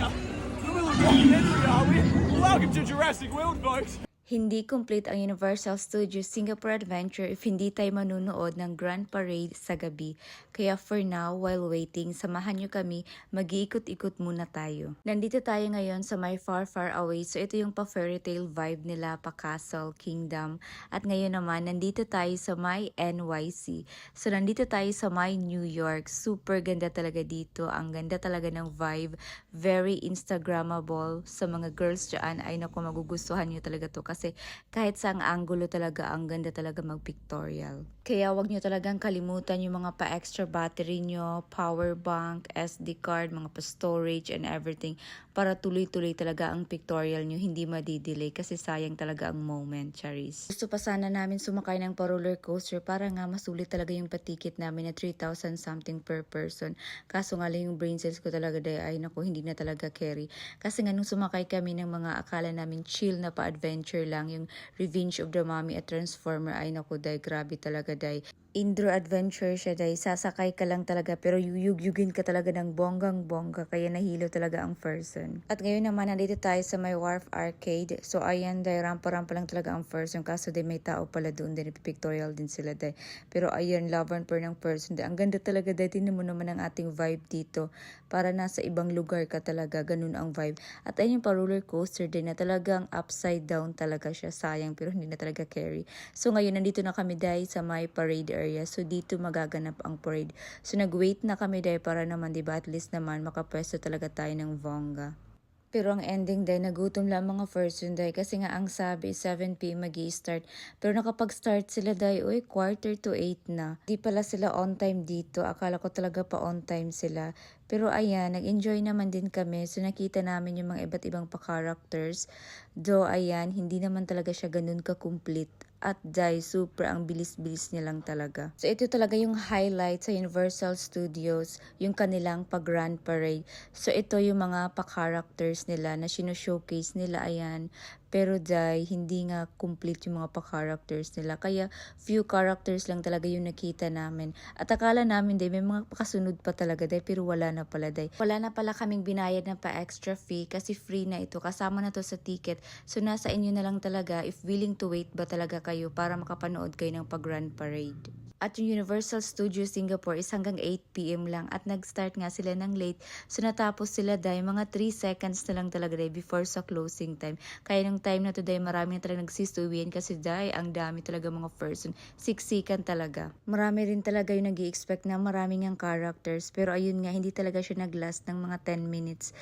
Little documentary, are we? Welcome to Jurassic World, folks. Hindi complete ang Universal Studios Singapore Adventure if hindi tayo manunood ng Grand Parade sa gabi. Kaya for now, while waiting, samahan nyo kami, mag-iikot-ikot muna tayo. Nandito tayo ngayon sa my far far away. So ito yung pa fairy tale vibe nila, pa Castle Kingdom. At ngayon naman, nandito tayo sa my NYC. So nandito tayo sa my New York. Super ganda talaga dito. Ang ganda talaga ng vibe. Very Instagrammable. Sa mga girls dyan, ay naku, magugustuhan nyo talaga to. Kasi kahit saang angulo talaga, ang ganda talaga mag-pictorial. Kaya wag nyo talagang kalimutan yung mga pa-extra battery nyo, power bank, SD card, mga pa-storage and everything para tuloy-tuloy talaga ang pictorial nyo, hindi madidelay kasi sayang talaga ang moment, Charis. Gusto pa sana namin sumakay ng pa-roller coaster para nga masulit talaga yung patikit namin na 3,000 something per person. Kaso nga lang yung brain cells ko talaga ay naku, hindi na talaga carry. Kasi nga nung sumakay kami ng mga akala namin chill na pa-adventure lang, yung Revenge of the Mummy at Transformer, ay naku, day, grabe talaga, day. Indro adventure siya, day. Sasakay ka lang talaga pero yuyug-yugin ka talaga ng bonggang-bongga kaya nahilo talaga ang person. At ngayon naman, nandito tayo sa may Wharf Arcade. So ayan, day, rampa-rampa lang talaga ang person. Kaso day, may tao pala doon, day, pictorial din sila, day. Pero ayan, love and per ng person, day. Ang ganda talaga, day. Tingnan mo naman ang ating vibe dito. Para nasa ibang lugar ka talaga, ganun ang vibe. At ayun yung pa-roller coaster din na talagang upside down talaga siya. Sayang pero hindi na talaga carry. So ngayon, nandito na kami, day, sa my parade area. So dito magaganap ang parade. So nag-wait na kami, day, para naman, diba, at least naman makapwesto talaga tayo ng bongga. Pero ang ending, day, nagutom lang mga person, day, kasi nga ang sabi 7 p.m. magi-start. Pero nakapag-start sila, day, uy, 7:45 na. Di pala sila on time dito. Akala ko talaga pa on time sila. Pero ayan, nag-enjoy naman din kami. So nakita namin yung mga iba't ibang pa-characters. Though ayan, hindi naman talaga siya ganun ka-complete. At day, super ang bilis-bilis niya lang talaga. So ito talaga yung highlight sa Universal Studios, yung kanilang pa-Grand Parade. So ito yung mga pa-characters nila na sino-showcase nila, ayan. Pero day, hindi nga complete yung mga pa-characters nila. Kaya few characters lang talaga yung nakita namin. At akala namin, day, may mga kasunod pa talaga, day, pero wala na pala, day. Wala na pala kaming binayad na pa-extra fee kasi free na ito. Kasama na to sa ticket. So nasa inyo na lang talaga if willing to wait ba talaga kayo para makapanood kayo ng pag-Grand Parade. At yung Universal Studios Singapore is hanggang 8 p.m. lang at nag-start nga sila ng late. So natapos sila, day, mga 3 seconds na lang talaga, day, before sa closing time. Kaya nung time na to, day, marami na talaga nagsistuwian kasi, day, ang dami talaga mga person. Siksikan talaga. Marami rin talaga yung nag-i-expect na maraming ang characters. Pero ayun nga, hindi talaga siya nag-last ng mga 10 minutes.